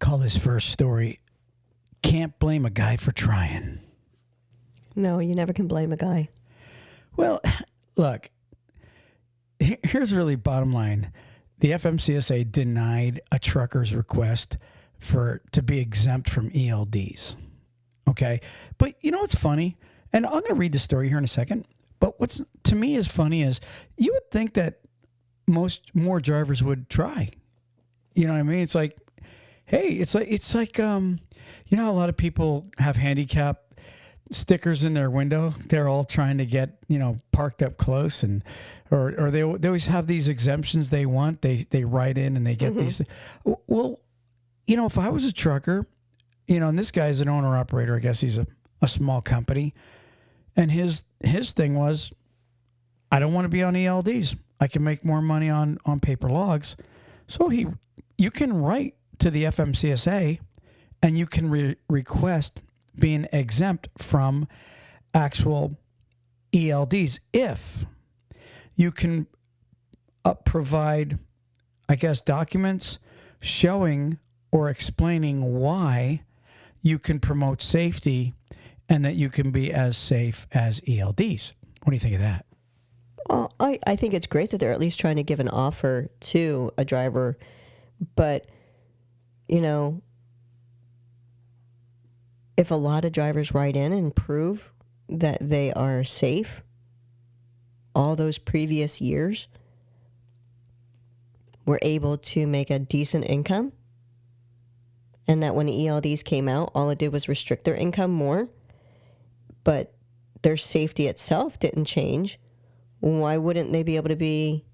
call this first story, Can't Blame a Guy for Trying. No, you never can blame a guy. Well, look, here's really bottom line. The FMCSA denied a trucker's request to be exempt from ELDs. Okay? But you know what's funny? And I'm going to read the story here in a second. But what's to me is funny is you would think that more drivers would try. You know what I mean? It's like, hey, it's like you know, a lot of people have handicap stickers in their window. They're all trying to get, you know, parked up close, and or they always have these exemptions they want. They write in and they get these. Well, you know, if I was a trucker, you know, and this guy's an owner operator, I guess he's a small company, and his thing was, I don't want to be on ELDs. I can make more money on paper logs. So you can write to the FMCSA and you can request being exempt from actual ELDs if you can provide, I guess, documents showing or explaining why you can promote safety and that you can be as safe as ELDs. What do you think of that? Well, I think it's great that they're at least trying to give an offer to a driver, but, you know, if a lot of drivers write in and prove that they are safe all those previous years, were able to make a decent income, and that when ELDs came out, all it did was restrict their income more, but their safety itself didn't change, why wouldn't they be able to be,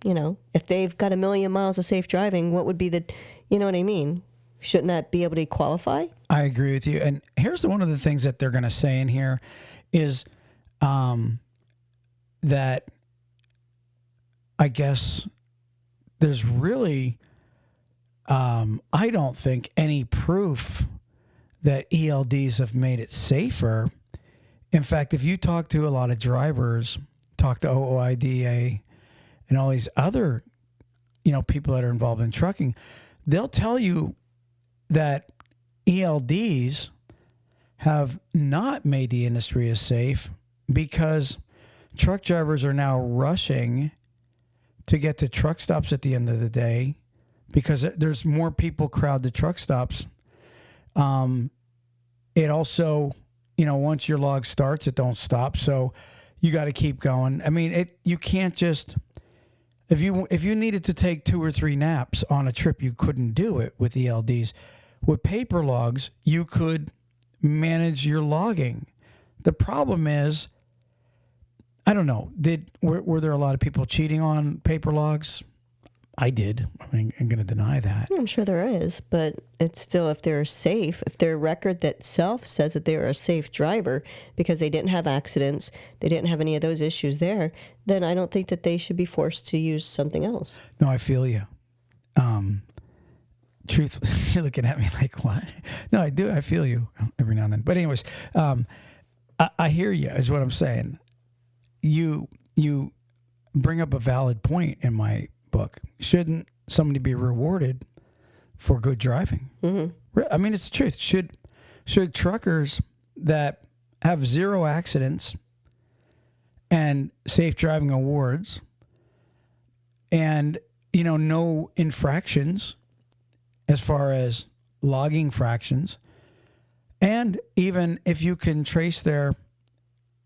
you know, if they've got 1 million miles of safe driving, what would be the, you know what I mean? Shouldn't that be able to qualify? I agree with you. And here's one of the things that they're going to say in here is that I guess there's really, I don't think any proof that ELDs have made it safer. In fact, if you talk to a lot of drivers, talk to OOIDA and all these other, you know, people that are involved in trucking, they'll tell you that ELDs have not made the industry as safe because truck drivers are now rushing to get to truck stops at the end of the day because there's more people crowd the truck stops. It also, you know, once your log starts, it don't stop. So you got to keep going. I mean, you can't just, if you needed to take 2 or 3 naps on a trip, you couldn't do it with ELDs. With paper logs, you could manage your logging. The problem is, I don't know, were there a lot of people cheating on paper logs? I did. I mean, I'm going to deny that. I'm sure there is, but it's still, if they're safe, if their record that itself says that they're a safe driver because they didn't have accidents, they didn't have any of those issues there, then I don't think that they should be forced to use something else. No, I feel you. Truth, you're looking at me like, what? No, I do. I feel you every now and then. But anyways, I hear you is what I'm saying. You bring up a valid point in my book. Shouldn't somebody be rewarded for good driving? Mm-hmm. I mean, it's the truth. Should truckers that have 0 accidents and safe driving awards and, you know, no infractions as far as logging fractions, and even if you can trace their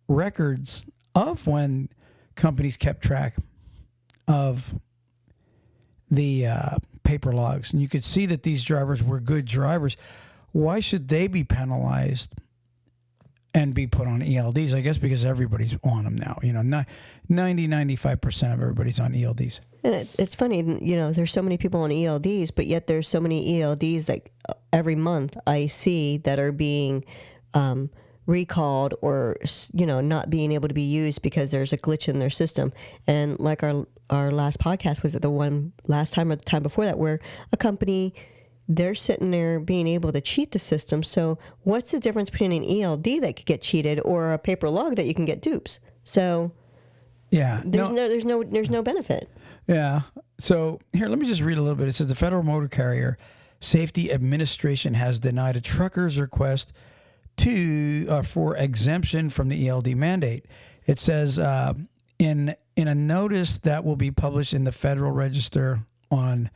records of when companies kept track of the paper logs, and you could see that these drivers were good drivers, why should they be penalized and be put on ELDs? I guess because everybody's on them now. You know, 95% of everybody's on ELDs. And it's funny, you know, there's so many people on ELDs, but yet there's so many ELDs that every month I see that are being recalled or, you know, not being able to be used because there's a glitch in their system. And like our last podcast, was it the one last time or the time before that, where a company, they're sitting there being able to cheat the system. So what's the difference between an ELD that could get cheated or a paper log that you can get dupes? So yeah, there's no benefit. Yeah. So here, let me just read a little bit. It says the Federal Motor Carrier Safety Administration has denied a trucker's request for exemption from the ELD mandate. It says in a notice that will be published in the Federal Register on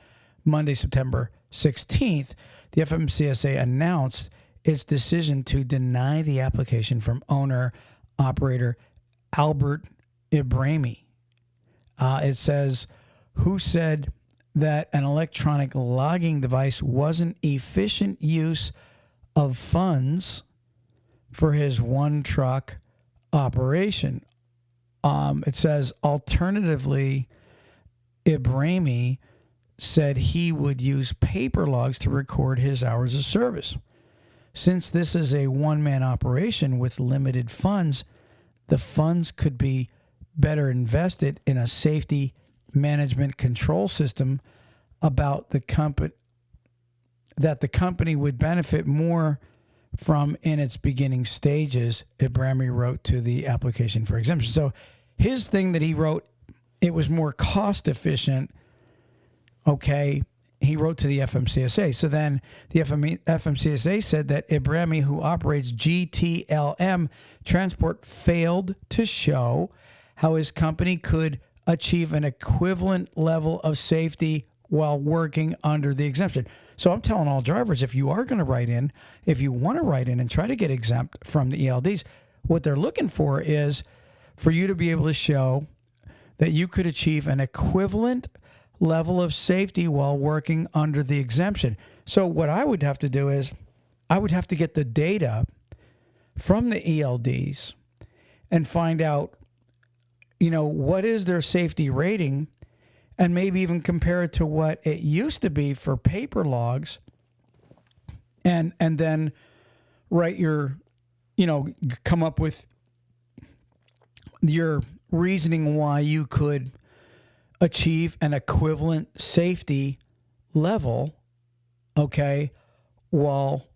Monday, September 16th, the FMCSA announced its decision to deny the application from owner-operator Albert Ibrahimi. It says, who said that an electronic logging device wasn't efficient use of funds for his one-truck operation. It says, alternatively, Ibrahimi said he would use paper logs to record his hours of service. Since this is a one-man operation with limited funds, the funds could be better invested in a safety management control system about the company that the company would benefit more from in its beginning stages, Ibrahimi wrote to the application for exemption. So his thing that he wrote, it was more cost efficient. Okay, he wrote to the FMCSA. So then the FMCSA said that Ibrahimi, who operates GTLM Transport, failed to show how his company could achieve an equivalent level of safety while working under the exemption. So I'm telling all drivers, if you are going to write in, if you want to write in and try to get exempt from the ELDs, what they're looking for is for you to be able to show that you could achieve an equivalent level of safety while working under the exemption. So what I would have to do is I would have to get the data from the ELDs and find out, what is their safety rating, and maybe even compare it to what it used to be for paper logs, and then write your, come up with your reasoning why you could achieve an equivalent safety level, okay, while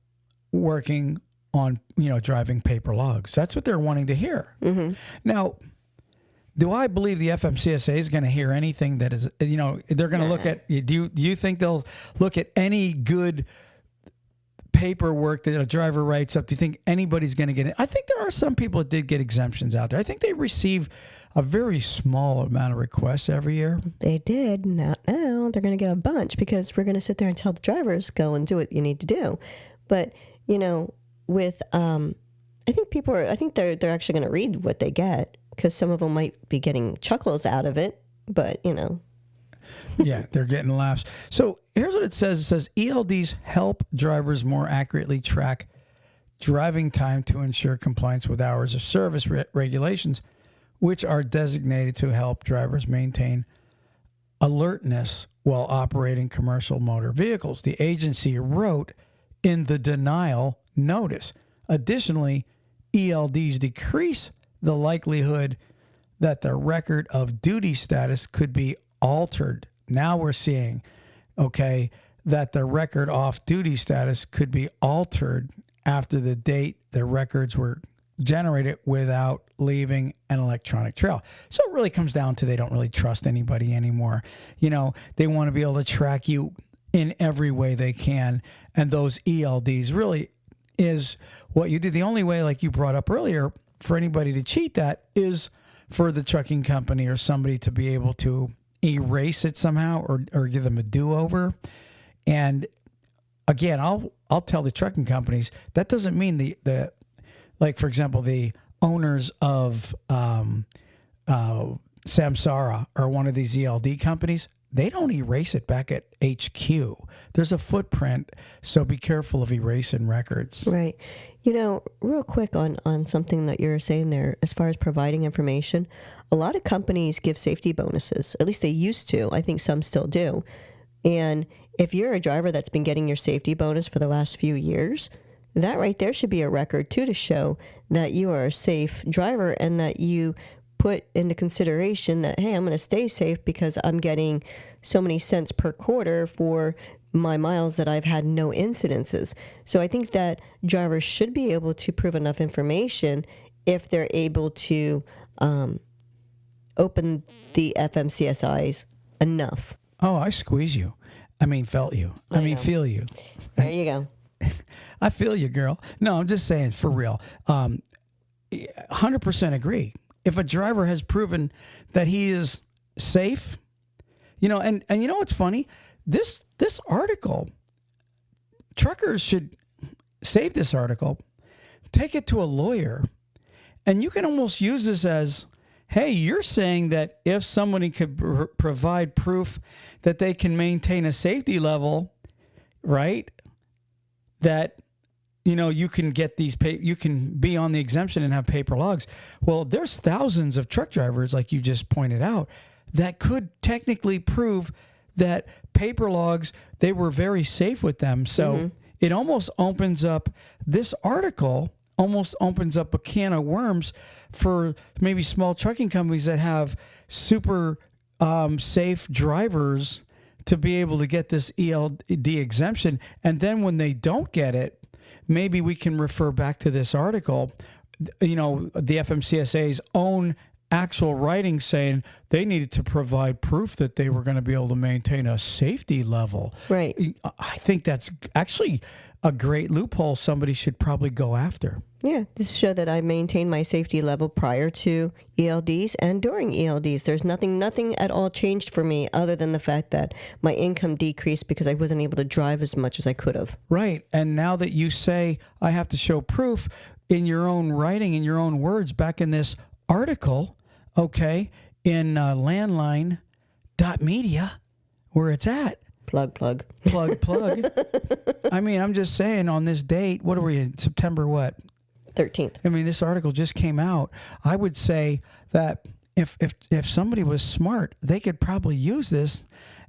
working on, driving paper logs. That's what they're wanting to hear. Mm-hmm. Now, do I believe the FMCSA is going to hear anything that is, they're going to look at, do you think they'll look at any good paperwork that a driver writes up? Do you think anybody's going to get it? I think there are some people that did get exemptions out there. I think they receive a very small amount of requests every year. They did. Now they're going to get a bunch because we're going to sit there and tell the drivers, go and do what you need to do. But, with, I think they're actually going to read what they get, because some of them might be getting chuckles out of it, but, Yeah, they're getting laughs. So here's what it says. It says ELDs help drivers more accurately track driving time to ensure compliance with hours of service regulations, which are designated to help drivers maintain alertness while operating commercial motor vehicles. The agency wrote in the denial notice. Additionally, ELDs decrease the likelihood that the record of duty status could be altered. Now we're seeing, that the record off duty status could be altered after the date the records were generated without leaving an electronic trail. So it really comes down to they don't really trust anybody anymore. They want to be able to track you in every way they can. And those ELDs really is what you do. The only way, like you brought up earlier, for anybody to cheat that is for the trucking company or somebody to be able to erase it somehow or give them a do-over. And again, I'll tell the trucking companies that doesn't mean the like, for example, the owners of Samsara or one of these ELD companies, they don't erase it back at HQ. There's a footprint, so be careful of erasing records. Right. Real quick on something that you're saying there, as far as providing information, a lot of companies give safety bonuses. At least they used to. I think some still do. And if you're a driver that's been getting your safety bonus for the last few years, that right there should be a record too, to show that you are a safe driver and that you put into consideration that, hey, I'm going to stay safe because I'm getting so many cents per quarter for my miles that I've had no incidences. So I think that drivers should be able to prove enough information if they're able to open the FMCSIs enough. Oh, I squeeze you. felt you. Feel you. There you go. I feel you, girl. No, I'm just saying for real. 100% agree. If a driver has proven that he is safe, and you know what's funny? This article, truckers should save this article, take it to a lawyer, and you can almost use this as, hey, you're saying that if somebody could provide proof that they can maintain a safety level, right, that you can get you can be on the exemption and have paper logs. Well, there's thousands of truck drivers, like you just pointed out, that could technically prove that paper logs, they were very safe with them. So it almost opens up, this article almost opens up a can of worms for maybe small trucking companies that have super safe drivers to be able to get this ELD exemption. And then when they don't get it, maybe we can refer back to this article, the FMCSA's own actual writing saying they needed to provide proof that they were going to be able to maintain a safety level. Right. I think that's actually a great loophole somebody should probably go after. Yeah, this show that I maintained my safety level prior to ELDs and during ELDs. There's nothing at all changed for me other than the fact that my income decreased because I wasn't able to drive as much as I could have. Right. And now that you say I have to show proof in your own writing, in your own words, back in this article, okay, in landline.media, where it's at. Plug. I'm just saying on this date, what are we in, September what? 13th. This article just came out. I would say that if somebody was smart, they could probably use this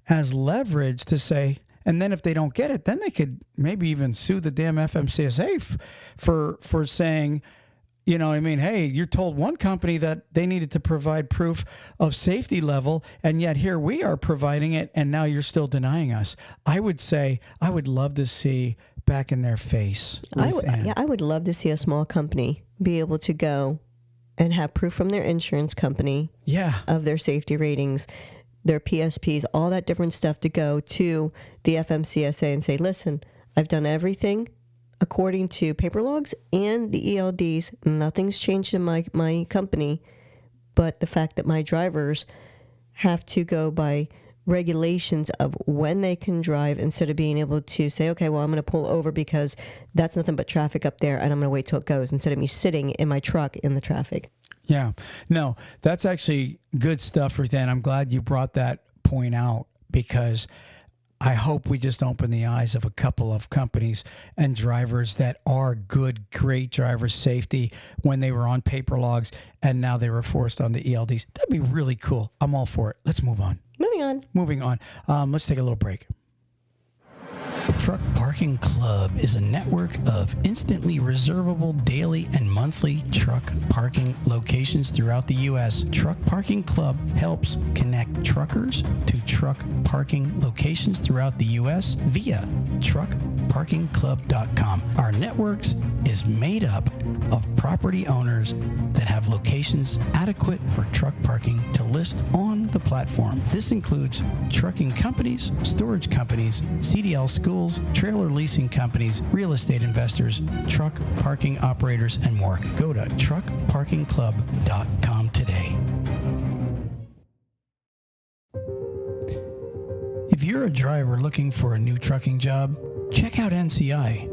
as leverage to say, and then if they don't get it, then they could maybe even sue the damn FMCSA for saying, hey, you're told one company that they needed to provide proof of safety level, and yet here we are providing it, and now you're still denying us. I would say I would love to see back in their face. I would love to see a small company be able to go and have proof from their insurance company of their safety ratings, their PSPs, all that different stuff to go to the FMCSA and say, listen, I've done everything according to paper logs and the ELDs. Nothing's changed in my company, but the fact that my drivers have to go by regulations of when they can drive instead of being able to say, okay, well, I'm going to pull over because that's nothing but traffic up there and I'm going to wait till it goes instead of me sitting in my truck in the traffic. Yeah. No, that's actually good stuff, Ruth Ann. I'm glad you brought that point out because I hope we just open the eyes of a couple of companies and drivers that are good, great driver safety when they were on paper logs and now they were forced on the ELDs. That'd be really cool. I'm all for it. Let's move on. Moving on. Let's take a little break. Truck Parking Club is a network of instantly reservable daily and monthly truck parking locations throughout the U.S. Truck Parking Club helps connect truckers to truck parking locations throughout the U.S. via truckparkingclub.com. Our networks is made up of property owners that have locations adequate for truck parking to list on the platform. This includes trucking companies, storage companies, CDL schools, trailer leasing companies, real estate investors, truck parking operators, and more. Go to truckparkingclub.com today. If you're a driver looking for a new trucking job, check out NCI.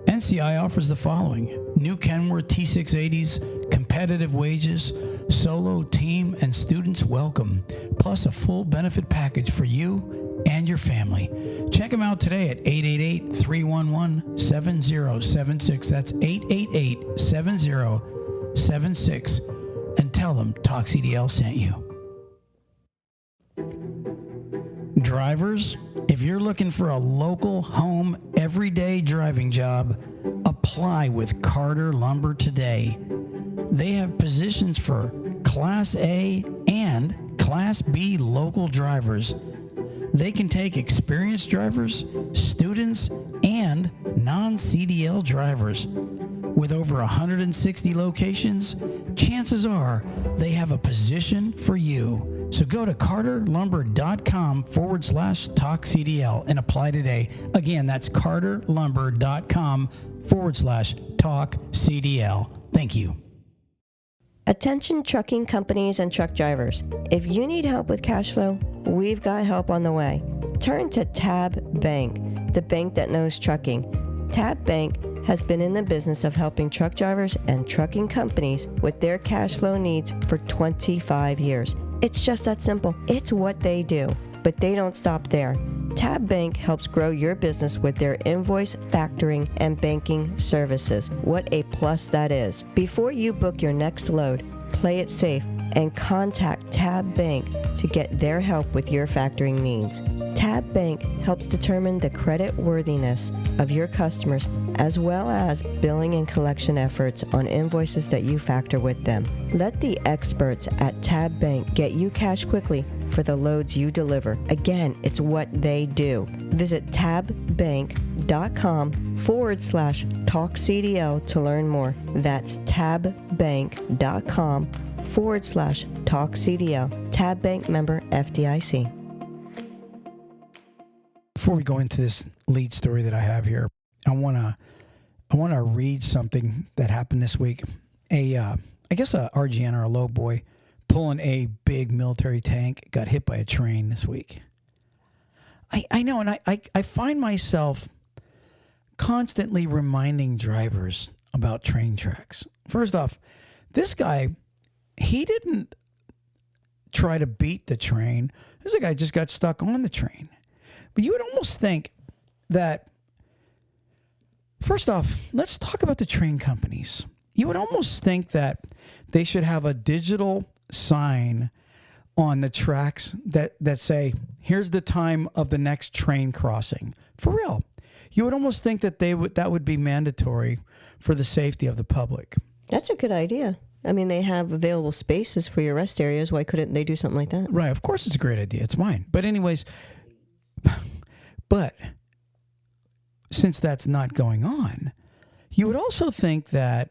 NCI offers the following: new Kenworth T680s, competitive wages, solo, team, and students welcome, plus a full benefit package for you and your family. Check them out today at 888-311-7076. That's 888-7076. And tell them Talk CDL sent you. Drivers, if you're looking for a local, home, everyday driving job, apply with Carter Lumber today. They have positions for Class A and Class B local drivers. They can take experienced drivers, students, and non-CDL drivers. With over 160 locations, chances are they have a position for you. So go to carterlumber.com/talkcdl and apply today. Again, that's carterlumber.com/talkcdl. Thank you. Attention trucking companies and truck drivers. If you need help with cash flow, we've got help on the way. Turn to Tab Bank, the bank that knows trucking. Tab Bank has been in the business of helping truck drivers and trucking companies with their cash flow needs for 25 years. It's just that simple. It's what they do, but they don't stop there. Tab Bank helps grow your business with their invoice, factoring, and banking services. What a plus that is. Before you book your next load, play it safe and contact Tab Bank to get their help with your factoring needs. Tab Bank helps determine the credit worthiness of your customers as well as billing and collection efforts on invoices that you factor with them. Let the experts at Tab Bank get you cash quickly for the loads you deliver. Again, it's what they do. Visit tabbank.com/talkcdl to learn more. That's tabbank.com/talkcdl. Tab Bank member FDIC. Before we go into this lead story that I have here, I wanna read something that happened this week. I guess a RGN or a low boy pulling a big military tank got hit by a train this week. I know, and I find myself constantly reminding drivers about train tracks. First off, this guy, he didn't try to beat the train. This guy just got stuck on the train. But you would almost think that, first off, let's talk about the train companies. You would almost think that they should have a digital sign on the tracks that say, here's the time of the next train crossing. For real. You would almost think that that would be mandatory for the safety of the public. That's a good idea. I mean, they have available spaces for your rest areas. Why couldn't they do something like that? Right. Of course, it's a great idea. It's mine. But anyways, but since that's not going on, you would also think that,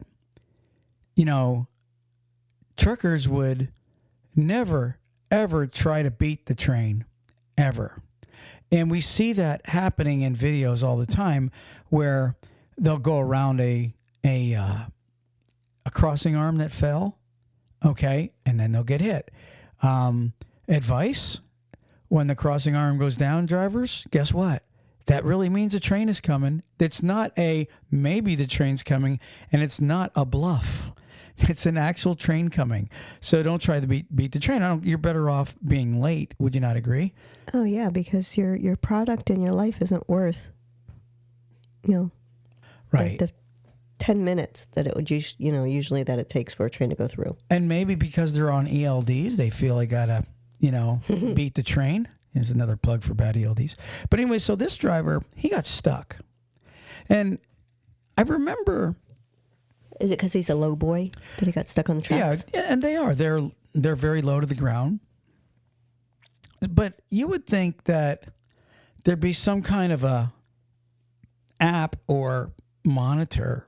truckers would never, ever try to beat the train, ever. And we see that happening in videos all the time where they'll go around a crossing arm that fell, okay, and then they'll get hit. Advice: when the crossing arm goes down, drivers, guess what? That really means a train is coming. It's not a maybe the train's coming, and it's not a bluff. It's an actual train coming. So don't try to beat the train. You're better off being late. Would you not agree? Oh, yeah, because your product and your life isn't worth, right, the 10 minutes that it would usually that it takes for a train to go through. And maybe because they're on ELDs, they feel they gotta, beat the train. There's another plug for bad ELDs. But anyway, so this driver, he got stuck. And I remember... Is it because he's a low boy that he got stuck on the tracks? Yeah, and they are. They're very low to the ground. But you would think that there'd be some kind of a app or monitor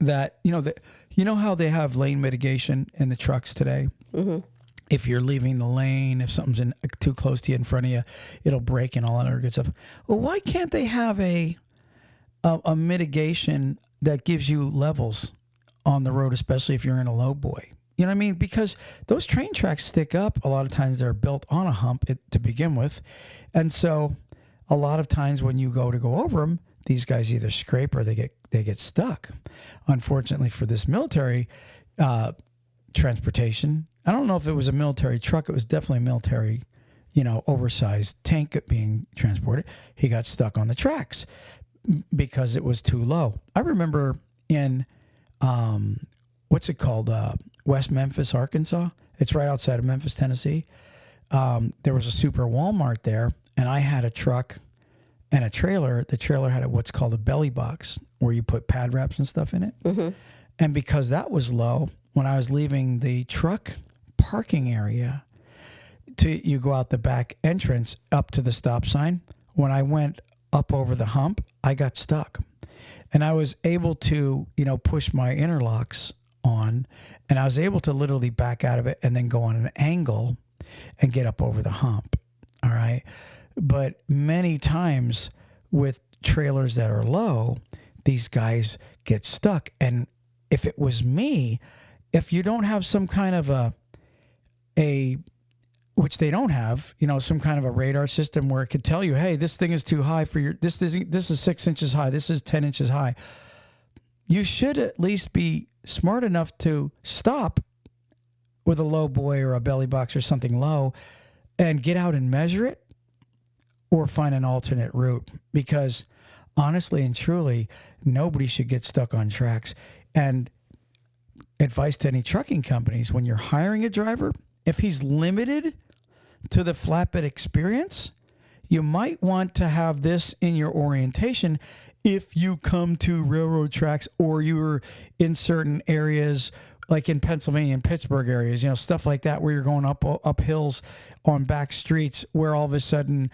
that, how they have lane mitigation in the trucks today? Mm-hmm. If you're leaving the lane, if something's too close to you in front of you, it'll brake and all that other good stuff. Well, why can't they have a mitigation that gives you levels on the road, especially if you're in a low boy? You know what I mean? Because those train tracks stick up. A lot of times they're built on a hump to begin with. And so a lot of times when you go over them, these guys either scrape or they get stuck. Unfortunately for this military transportation, I don't know if it was a military truck. It was definitely a military, oversized tank being transported. He got stuck on the tracks because it was too low. I remember in, what's it called? West Memphis, Arkansas. It's right outside of Memphis, Tennessee. There was a super Walmart there, and I had a truck and a trailer. The trailer had what's called a belly box where you put pad wraps and stuff in it. Mm-hmm. And because that was low, when I was leaving the truck parking area, you go out the back entrance up to the stop sign. When I went up over the hump, I got stuck. And I was able to, push my interlocks on, and I was able to literally back out of it and then go on an angle and get up over the hump. All right. But many times with trailers that are low, these guys get stuck. And if it was me, if you don't have some kind of a which they don't have, some kind of a radar system where it could tell you, hey, this thing is too high for your, this is 6 inches high, this is 10 inches high. You should at least be smart enough to stop with a low buoy or a belly box or something low and get out and measure it or find an alternate route, because honestly and truly, nobody should get stuck on tracks. And advice to any trucking companies, when you're hiring a driver, if he's limited to the flatbed experience, you might want to have this in your orientation if you come to railroad tracks or you're in certain areas like in Pennsylvania and Pittsburgh areas, stuff like that, where you're going up hills on back streets where all of a sudden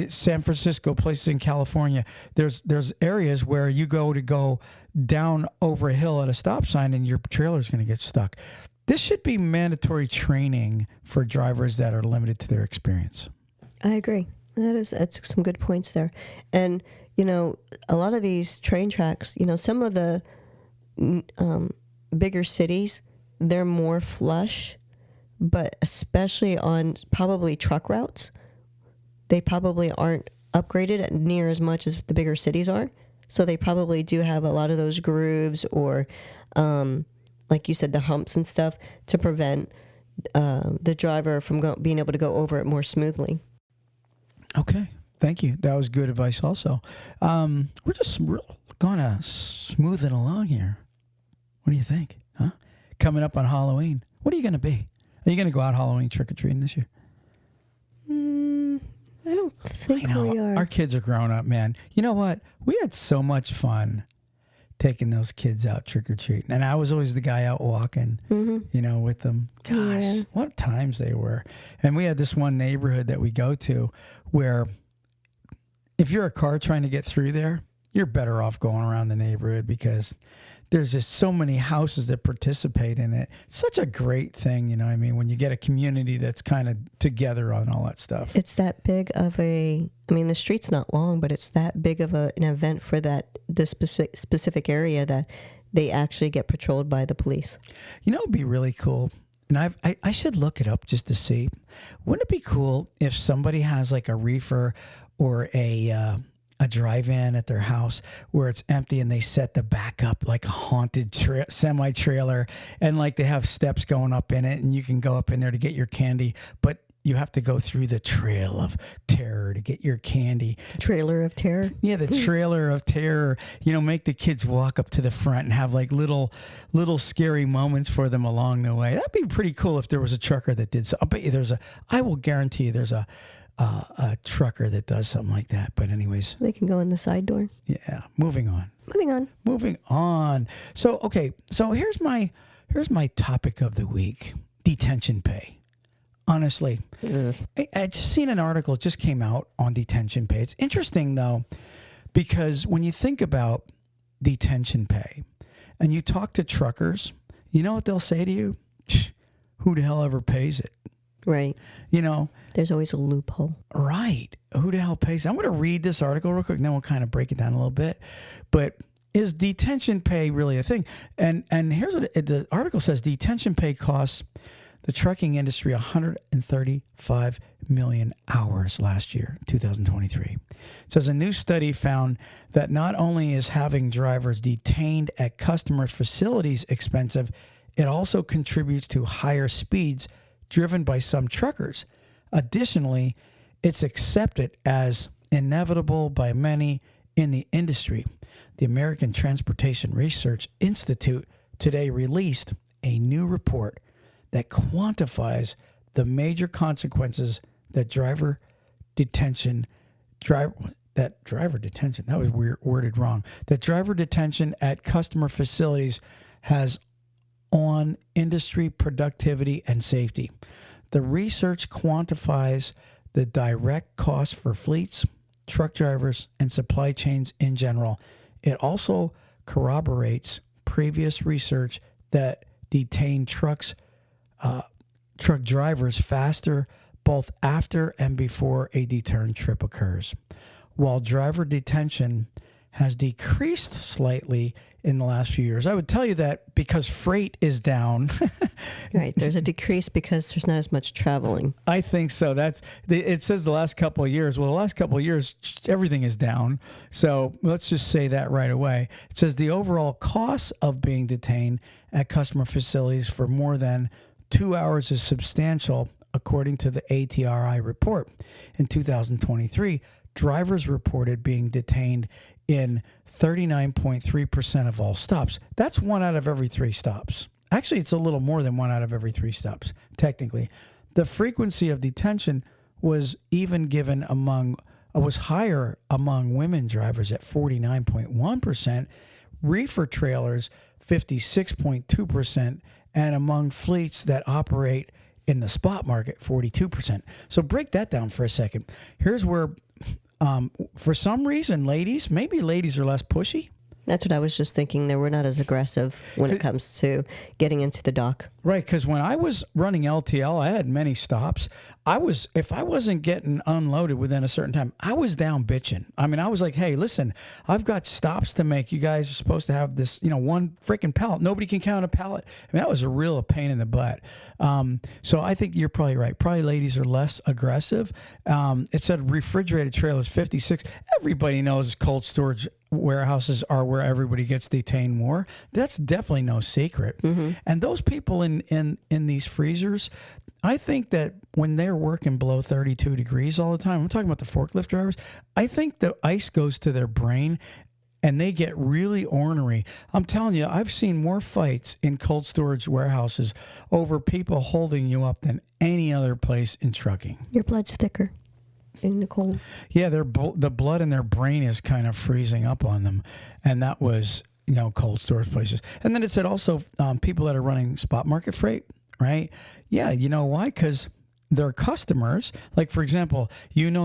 San Francisco, places in California, there's areas where you go down over a hill at a stop sign and your trailer's going to get stuck. This should be mandatory training for drivers that are limited to their experience. I agree. That's some good points there. And, a lot of these train tracks, some of the bigger cities, they're more flush, but especially on probably truck routes, they probably aren't upgraded near as much as the bigger cities are. So they probably do have a lot of those grooves or, like you said, the humps and stuff to prevent the driver from being able to go over it more smoothly. Okay. Thank you. That was good advice also. We're just going to smooth it along here. What do you think? Huh? Coming up on Halloween, what are you going to be? Are you going to go out Halloween trick-or-treating this year? I don't think we are. Our kids are grown up, man. You know what? We had so much fun taking those kids out trick-or-treating. And I was always the guy out walking, with them. Gosh, what times they were. And we had this one neighborhood that we go to where if you're a car trying to get through there, you're better off going around the neighborhood because there's just so many houses that participate in it. It's such a great thing, when you get a community that's kind of together on all that stuff. It's that big of the street's not long, but it's that big of an event for this specific area that they actually get patrolled by the police. It'd be really cool. And I should look it up just to see. Wouldn't it be cool if somebody has like a reefer or a drive-in at their house where it's empty and they set the back up like a haunted semi-trailer and like they have steps going up in it and you can go up in there to get your candy, but you have to go through the trail of terror to get your candy. Trailer of terror? Yeah, the trailer of terror. Make the kids walk up to the front and have like little scary moments for them along the way. That'd be pretty cool if there was a trucker that did so. I will guarantee you there's a trucker that does something like that. But anyways, they can go in the side door. Yeah. Moving on. So, okay. So here's my topic of the week: detention pay. Honestly, I just seen an article, it just came out on detention pay. It's interesting though, because when you think about detention pay and you talk to truckers, you know what they'll say to you? Who the hell ever pays it? Right. There's always a loophole. Right. Who the hell pays? I'm going to read this article real quick, and then we'll kind of break it down a little bit. But is detention pay really a thing? And here's what the article says: detention pay costs the trucking industry 135 million hours last year, 2023. It says a new study found that not only is having drivers detained at customer facilities expensive, it also contributes to higher speeds driven by some truckers. Additionally, it's accepted as inevitable by many in the industry. The American Transportation Research Institute today released a new report that quantifies the major consequences that driver detention at customer facilities has on industry productivity and safety. The research quantifies the direct cost for fleets, truck drivers, and supply chains in general. It also corroborates previous research that detain truck drivers faster both after and before a deterrent trip occurs. While driver detention has decreased slightly in the last few years, I would tell you that because freight is down. Right. There's a decrease because there's not as much traveling. I think so. It says the last couple of years. Well, the last couple of years, everything is down. So let's just say that right away. It says the overall cost of being detained at customer facilities for more than 2 hours is substantial, according to the ATRI report. In 2023, drivers reported being detained in 39.3% of all stops. That's 1 out of every 3 stops. Actually, it's a little more than 1 out of every 3 stops, technically. The frequency of detention was higher among women drivers at 49.1%, reefer trailers 56.2%, and among fleets that operate in the spot market 42%. So break that down for a second. Here's where, for some reason, maybe ladies are less pushy. That's what I was just thinking. That we're not as aggressive when it comes to getting into the dock. Right, because when I was running LTL, I had many stops. If I wasn't getting unloaded within a certain time, I was down bitching. I mean, I was like, hey, listen, I've got stops to make. You guys are supposed to have this, one freaking pallet. Nobody can count a pallet. I mean, that was a real pain in the butt. So I think you're probably right. Probably ladies are less aggressive. It said refrigerated trailers 56. Everybody knows cold storage warehouses are where everybody gets detained more. That's definitely no secret. Mm-hmm. And those people in these freezers, I think that when they're working below 32 degrees all the time, I'm talking about the forklift drivers, I think the ice goes to their brain and they get really ornery. I'm telling you, I've seen more fights in cold storage warehouses over people holding you up than any other place in trucking. Your blood's thicker in the cold. Yeah, the blood in their brain is kind of freezing up on them. And that was, cold storage places. And then it said also people that are running spot market freight, right? Yeah, you know why? Because their customers, like for example,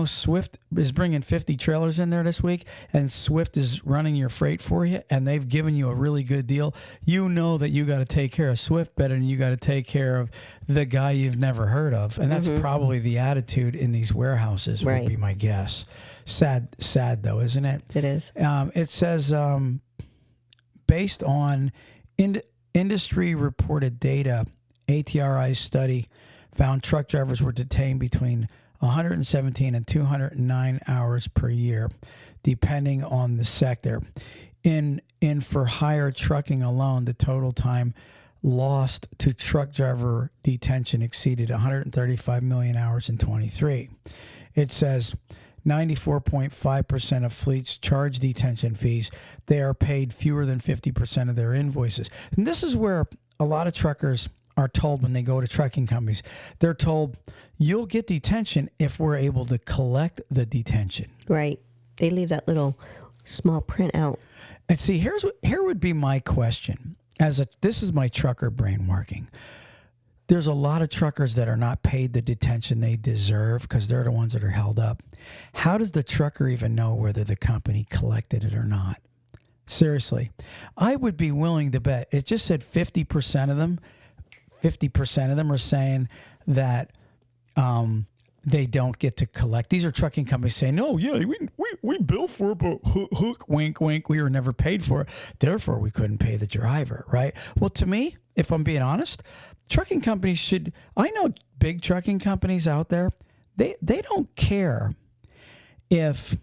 Swift is bringing 50 trailers in there this week, and Swift is running your freight for you, and they've given you a really good deal. You know that you got to take care of Swift better than you got to take care of the guy you've never heard of, and that's probably the attitude in these warehouses. Would be my guess. Sad though, isn't it? It is. It says based on industry reported data, ATRI's study found truck drivers were detained between 117 and 209 hours per year, depending on the sector. In for hire trucking alone, the total time lost to truck driver detention exceeded 135 million hours in 23. It says 94.5% of fleets charge detention fees. They are paid fewer than 50% of their invoices. And this is where a lot of truckers are told when they go to trucking companies. They're told, you'll get detention if we're able to collect the detention. Right. They leave that little small print out. And see, here would be my question. This is my trucker brain working. There's a lot of truckers that are not paid the detention they deserve because they're the ones that are held up. How does the trucker even know whether the company collected it or not? Seriously. I would be willing to bet. It just said 50% of them are saying that they don't get to collect. These are trucking companies saying, no, yeah, we bill for it, but hook, wink, wink, we were never paid for it. Therefore, we couldn't pay the driver, right? Well, to me, if I'm being honest, trucking companies I know big trucking companies out there, they don't care if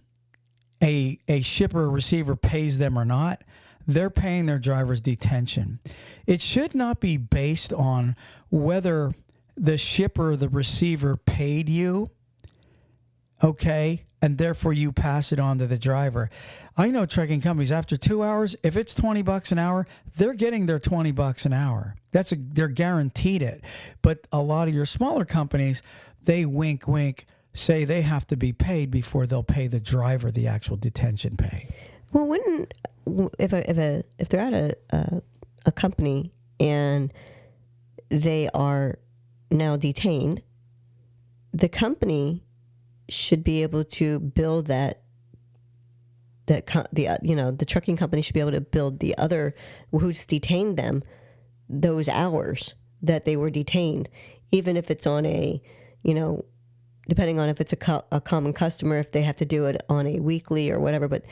a shipper or receiver pays them or not. They're paying their drivers detention. It should not be based on whether the shipper or the receiver paid you, okay, and therefore you pass it on to the driver. I know trucking companies, after 2 hours, if it's $20 an hour, they're getting their $20 an hour. They're guaranteed it. But a lot of your smaller companies, they wink, wink, say they have to be paid before they'll pay the driver the actual detention pay. Well, if they're at a company and they are now detained, the company should be able to build the trucking company should be able to build the other who's detained them those hours that they were detained, even if it's on a, depending on if it's a common customer, if they have to do it on a weekly or whatever, but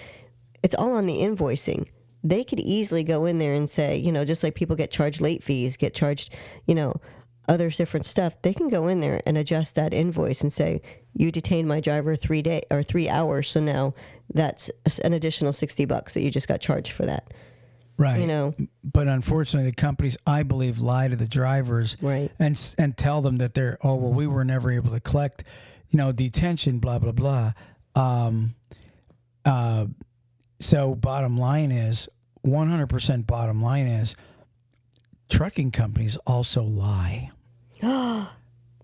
it's all on the invoicing. They could easily go in there and say, just like people get charged late fees, get charged, other different stuff. They can go in there and adjust that invoice and say, you detained my driver 3 hours. So now that's an additional $60 that you just got charged for that. Right. But unfortunately, the companies, I believe, lie to the drivers, right, and tell them that we were never able to collect, detention, blah, blah, blah. So bottom line is, 100% bottom line is, trucking companies also lie. No.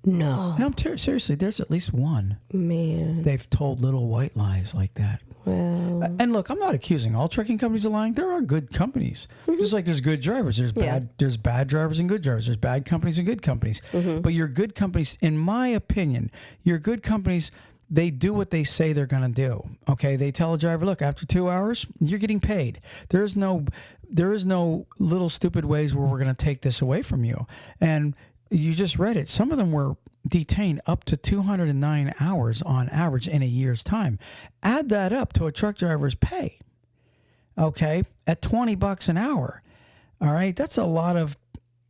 No, seriously, there's at least one. Man. They've told little white lies like that. Well. And look, I'm not accusing all trucking companies of lying. There are good companies. Just like there's good drivers. There's bad drivers and good drivers. There's bad companies and good companies. But your good companies, in my opinion, your good companies, they do what they say they're going to do. Okay, they tell a driver, look, after 2 hours, you're getting paid. There is no little stupid ways where we're going to take this away from you. And you just read it. Some of them were detained up to 209 hours on average in a year's time. Add that up to a truck driver's pay. Okay, at $20 an hour. All right, that's a lot of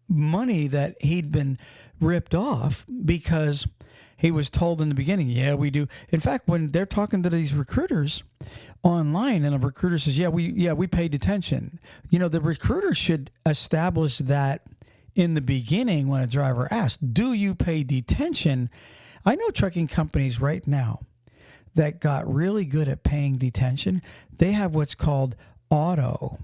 money that he'd been ripped off because he was told in the beginning, yeah, we do. In fact, when they're talking to these recruiters online and a recruiter says, we pay detention. The recruiter should establish that in the beginning when a driver asks, do you pay detention? I know trucking companies right now that got really good at paying detention. They have what's called auto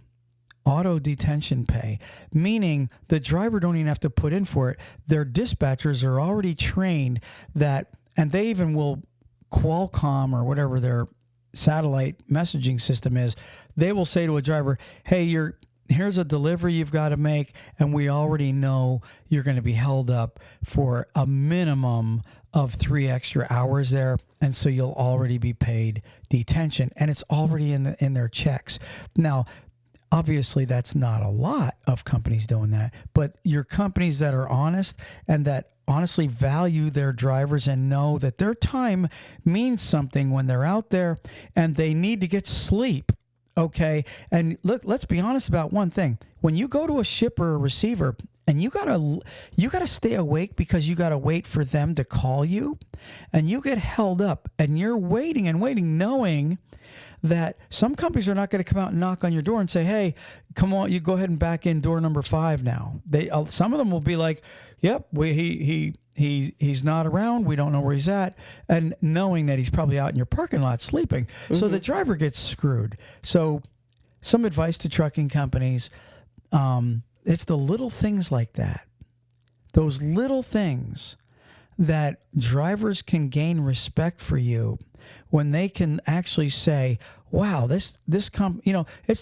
detention pay, meaning the driver don't even have to put in for it. Their dispatchers are already trained that, and they even will, Qualcomm or whatever their satellite messaging system is, they will say to a driver, hey, here's a delivery you've got to make, and we already know you're going to be held up for a minimum of 3 extra hours there, and so you'll already be paid detention, and it's already in their checks. Now, obviously, that's not a lot of companies doing that, but your companies that are honest and that honestly value their drivers and know that their time means something when they're out there and they need to get sleep. Okay. And look, let's be honest about one thing. When you go to a shipper or receiver and you gotta stay awake because you gotta wait for them to call you, and you get held up and you're waiting and waiting, knowing that some companies are not going to come out and knock on your door and say, hey, come on, you go ahead and back in door number 5 now. Some of them will be like, yep, he's not around. We don't know where he's at. And knowing that he's probably out in your parking lot sleeping. Mm-hmm. So the driver gets screwed. So some advice to trucking companies, it's the little things like that. Those little things that drivers can gain respect for you when they can actually say, wow, it's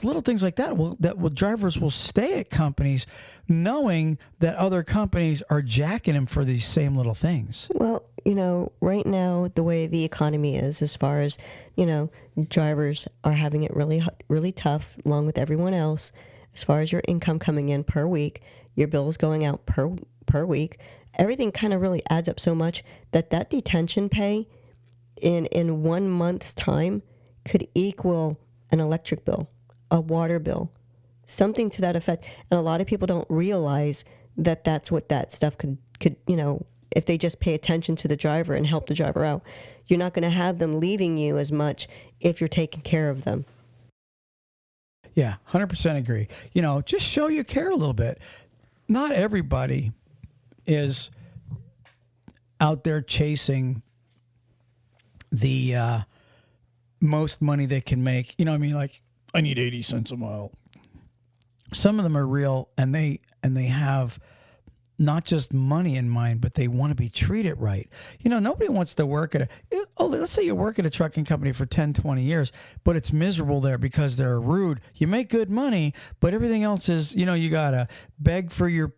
little things like that drivers will stay at companies knowing that other companies are jacking them for these same little things. Well, right now, the way the economy is, as far as, drivers are having it really, really tough, along with everyone else, as far as your income coming in per week, your bills going out per week, everything kind of really adds up so much that detention pay in 1 month's time could equal an electric bill, a water bill, something to that effect. And a lot of people don't realize that that's what that stuff could if they just pay attention to the driver and help the driver out. You're not going to have them leaving you as much if you're taking care of them. Yeah, 100% agree. Just show you care a little bit. Not everybody is out there chasing the most money they can make. Like, I need 80 cents a mile. Some of them are real, and they have not just money in mind, but they want to be treated right. Nobody wants to work let's say you work at a trucking company for 10, 20 years, but it's miserable there because they're rude. You make good money, but everything else is, you got to beg for your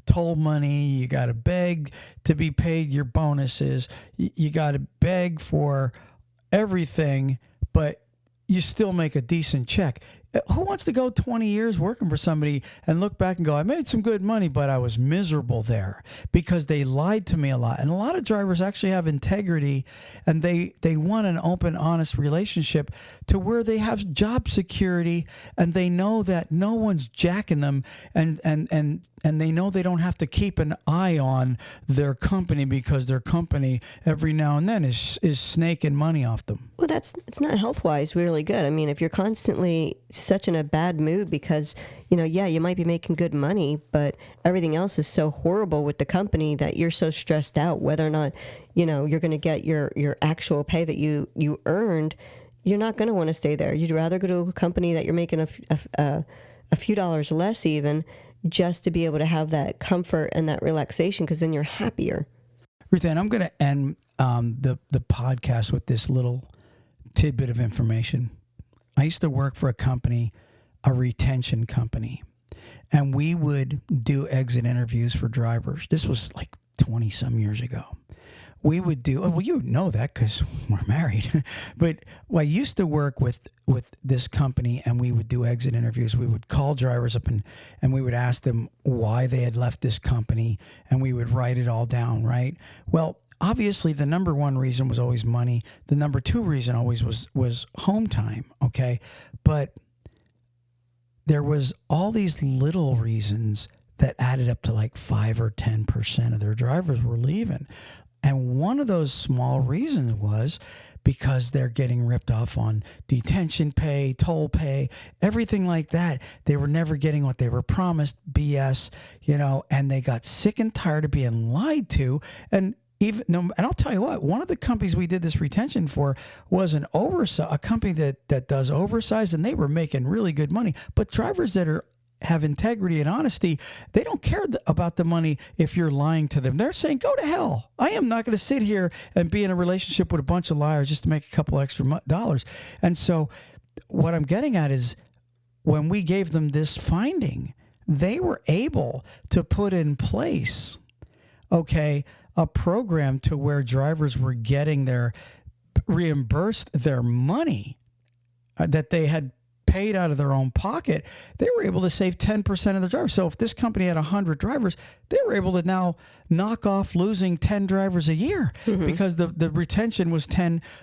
toll money. You got to beg to be paid your bonuses. You got to beg for everything, but you still make a decent check. Who wants to go 20 years working for somebody and look back and go, I made some good money, but I was miserable there because they lied to me a lot. And a lot of drivers actually have integrity, and they want an open, honest relationship to where they have job security and they know that no one's jacking them, and they know they don't have to keep an eye on their company because their company every now and then is snaking money off them. Well, it's not health-wise really good. I mean, if you're constantly such in a bad mood because, you might be making good money, but everything else is so horrible with the company that you're so stressed out whether or not, you're going to get your actual pay that you earned, you're not going to want to stay there. You'd rather go to a company that you're making a few dollars less even, just to be able to have that comfort and that relaxation, because then you're happier. Ruth Ann, I'm going to end the podcast with this little tidbit of information. I used to work for a company, a retention company, and we would do exit interviews for drivers. This was like 20 some years ago. We would do, well, you know that because we're married, but I used to work with this company, and we would do exit interviews. We would call drivers up and we would ask them why they had left this company, and we would write it all down, right? Well, obviously, the number one reason was always money. The number two reason always was home time, okay? But there was all these little reasons that added up to like 5 or 10% of their drivers were leaving. And one of those small reasons was because they're getting ripped off on detention pay, toll pay, everything like that. They were never getting what they were promised, BS, and they got sick and tired of being lied to. And I'll tell you what, one of the companies we did this retention for was a company that does oversized, and they were making really good money. But drivers that have integrity and honesty, they don't care about the money if you're lying to them. They're saying, go to hell. I am not going to sit here and be in a relationship with a bunch of liars just to make a couple extra dollars. And so what I'm getting at is when we gave them this finding, they were able to put in place, a program to where drivers were getting reimbursed their money that they had paid out of their own pocket. They were able to save 10% of the drivers. So if this company had 100 drivers, they were able to now knock off losing 10 drivers a year, because the retention was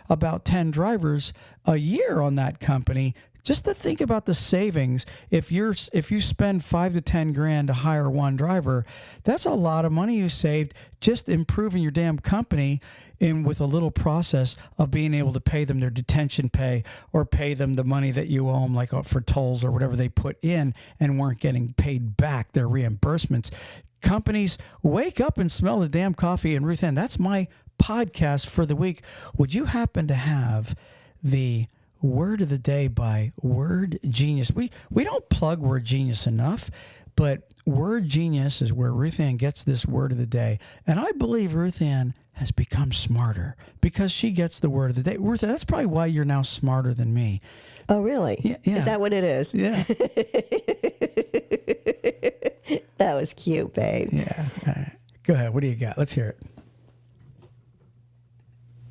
about 10 drivers a year on that company. Just to think about the savings, if you spend $5 to $10,000 to hire one driver, that's a lot of money you saved just improving your damn company with a little process of being able to pay them their detention pay or pay them the money that you owe them, like for tolls or whatever they put in and weren't getting paid back, their reimbursements. Companies, wake up and smell the damn coffee. And Ruth Ann, that's my podcast for the week. Would you happen to have the word of the day by Word Genius? We don't plug Word Genius enough, but Word Genius is where Ruth Ann gets this word of the day. And I believe Ruth Ann has become smarter because she gets the word of the day. Ruth Ann, that's probably why you're now smarter than me. Oh, really? Yeah. Is that what it is? Yeah. That was cute, babe. Yeah. All right. Go ahead. What do you got? Let's hear it.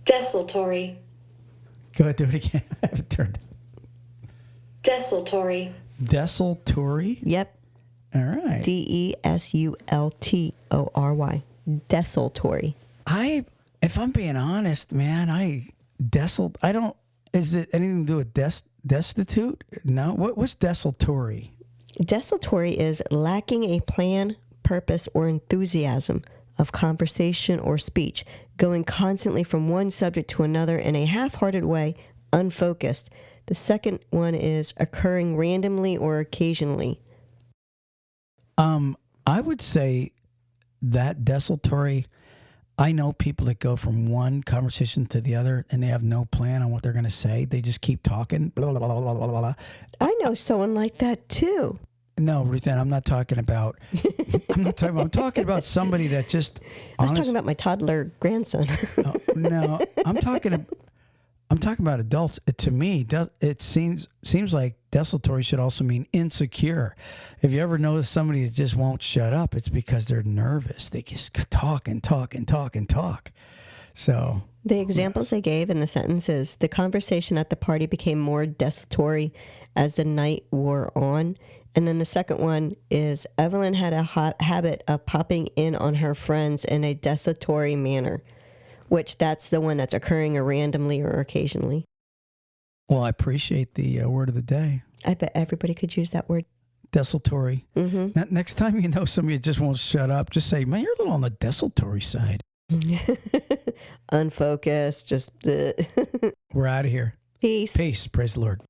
Desultory. Go ahead, do it again. I haven't turned. Desultory. Desultory? Yep. All right. Desultory. Desultory. If I'm being honest, man, is it anything to do with destitute? No. What's desultory? Desultory is lacking a plan, purpose, or enthusiasm of conversation or speech, going constantly from one subject to another in a half-hearted way, unfocused. The second one is occurring randomly or occasionally. I would say that desultory, I know people that go from one conversation to the other and they have no plan on what they're going to say. They just keep talking. Blah, blah, blah, blah, blah, blah. I know someone like that too. No, Ruth Ann, I'm talking about somebody that just. I was talking about my toddler grandson. No, I'm talking about adults. To me, it seems like desultory should also mean insecure. If you ever notice somebody that just won't shut up, it's because they're nervous. They just talk and talk and talk and talk. So The examples they gave in the sentences, the conversation at the party became more desultory as the night wore on. And then the second one is Evelyn had a habit of popping in on her friends in a desultory manner, which that's the one that's occurring randomly or occasionally. well, I appreciate the word of the day. I bet everybody could use that word. Desultory. Next time you know somebody that just won't shut up, just say, man, you're a little on the desultory side. Unfocused, just We're out of here. peace. Peace. Praise the Lord.